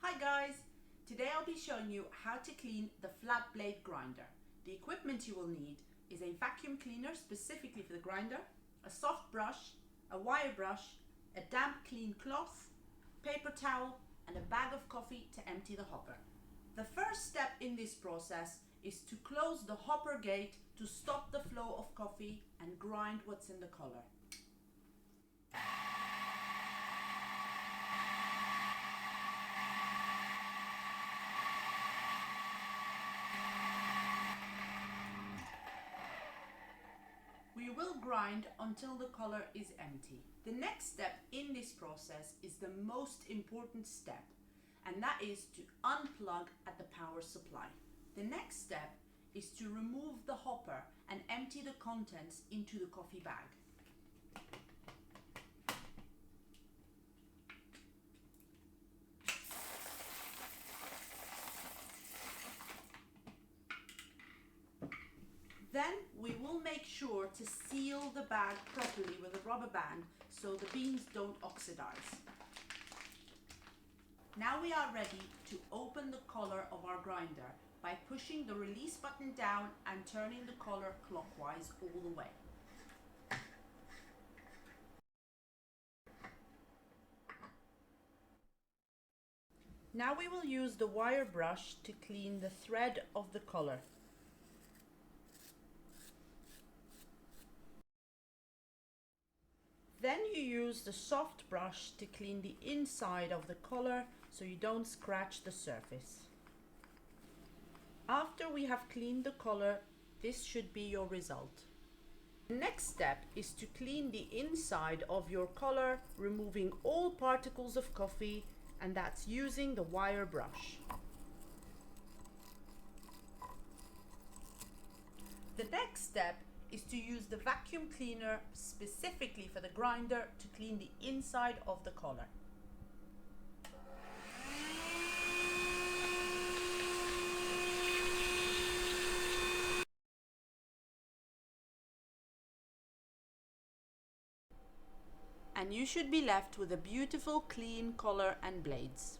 Hi guys! Today I'll be showing you how to clean the flat blade grinder. The equipment you will need is a vacuum cleaner specifically for the grinder, a soft brush, a wire brush, a damp clean cloth, paper towel and a bag of coffee to empty the hopper. The first step in this process is to close the hopper gate to stop the flow of coffee and grind what's in the collar. We will grind until the collar is empty. The next step in this process is the most important step, and that is to unplug at the power supply. The next step is to remove the hopper and empty the contents into the coffee bag. Then we will make sure to seal the bag properly with a rubber band so the beans don't oxidize. Now we are ready to open the collar of our grinder by pushing the release button down and turning the collar clockwise all the way. Now we will use the wire brush to clean the thread of the collar. Then you use the soft brush to clean the inside of the collar so you don't scratch the surface. After we have cleaned the collar, this should be your result. The next step is to clean the inside of your collar, removing all particles of coffee, and that's using the wire brush. The next step is to use the vacuum cleaner specifically for the grinder to clean the inside of the collar. And you should be left with a beautiful clean collar and blades.